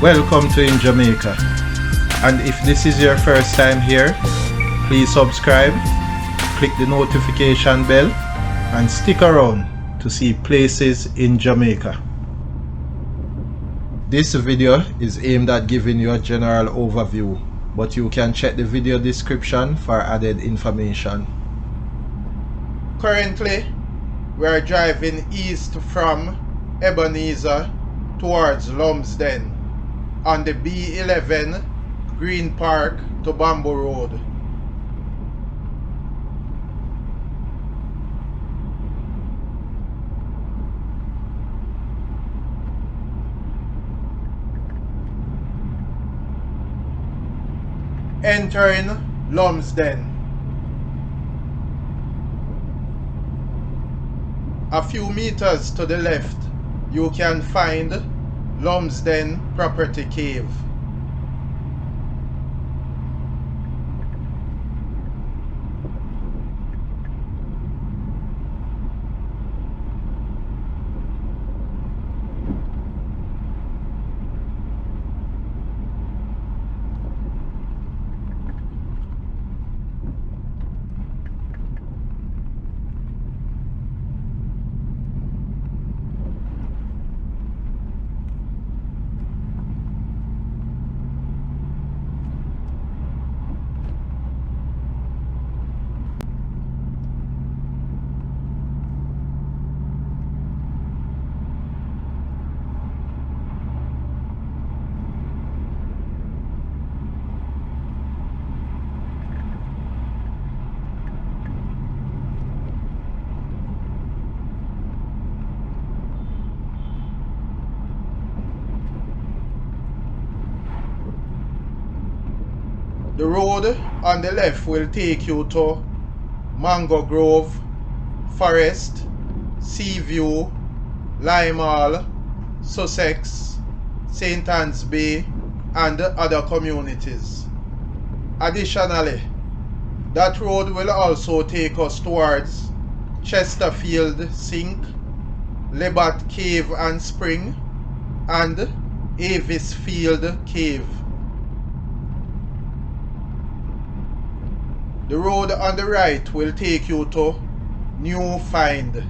Welcome to In Jamaica. And if this is your first time here, please subscribe, click the notification bell, and stick around to see places in Jamaica. This video is aimed at giving you a general overview, but you can check the video description for added information. Currently, we are driving east from Ebenezer towards Lumsden on the B11 Green Park to Bamboo Road. Entering Lumsden. A few meters to the left, you can find Lumsden Property Cave. The road on the left will take you to Mango Grove, Forest, Seaview, Limeall, Sussex, St. Anne's Bay, and other communities. Additionally, that road will also take us towards Chesterfield Sink, Lebat Cave and Spring, and Avisfield Cave. The road on the right will take you to New Find.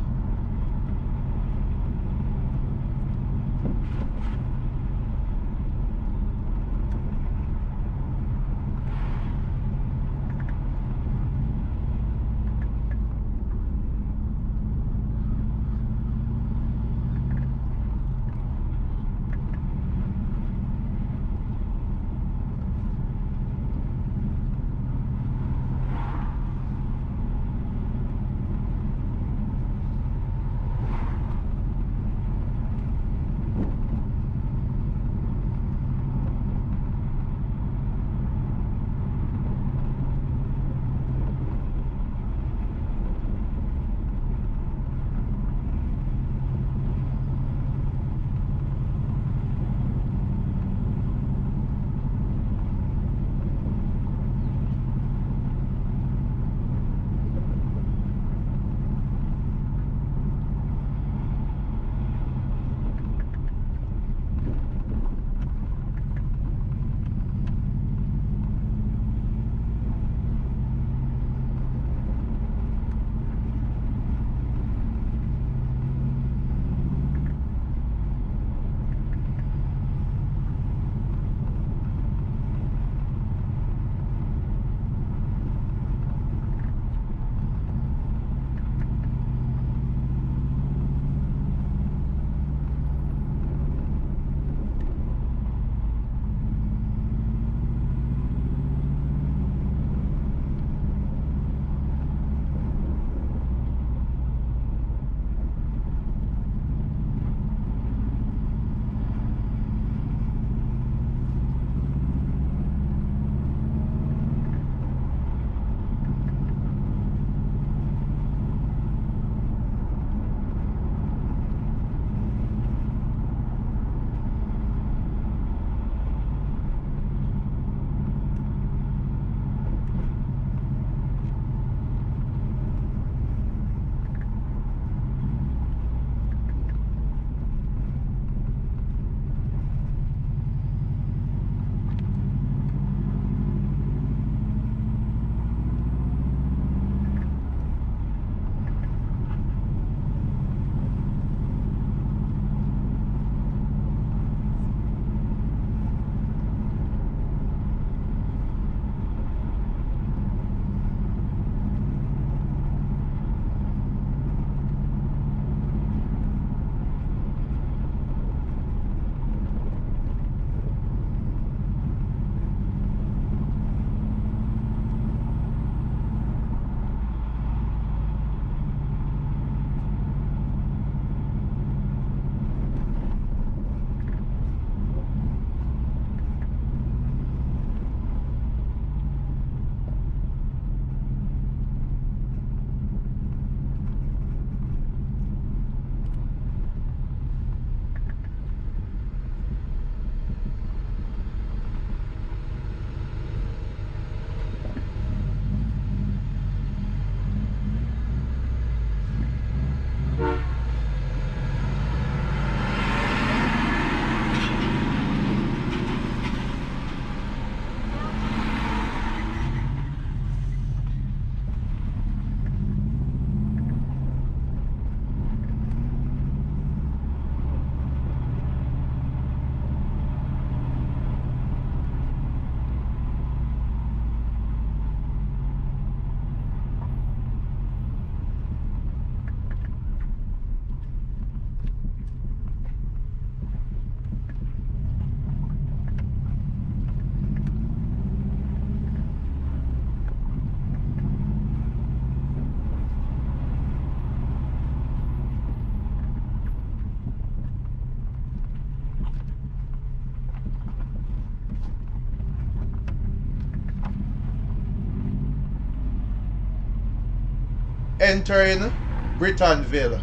entering Brittonville.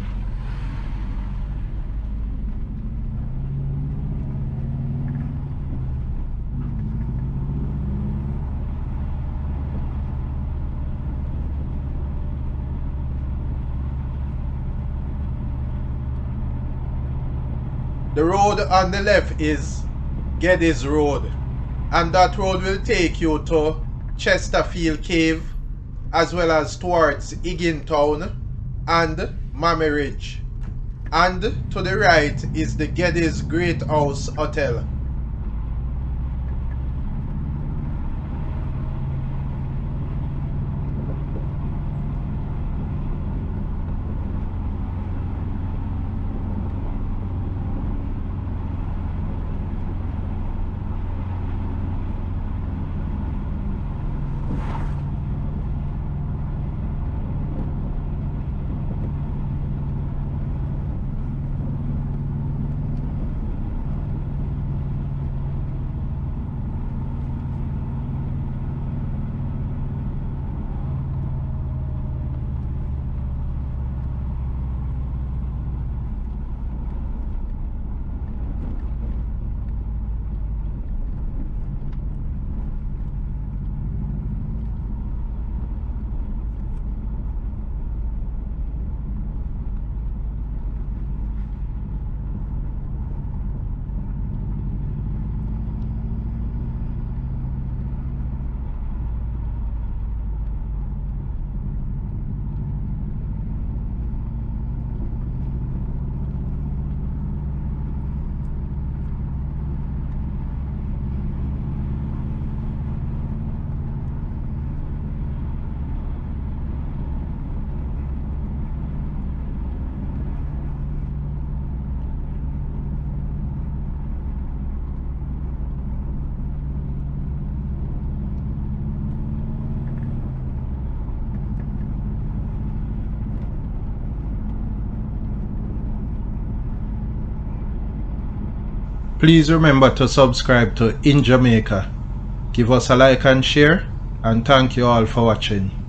The road on the left is Geddes Road, and that road will take you to Chesterfield Cave as well as towards Higgintown and Mammy Ridge. And to the right is the Geddes Great House Hotel. Please remember to subscribe to In Jamaica. Give us a like and share, and thank you all for watching.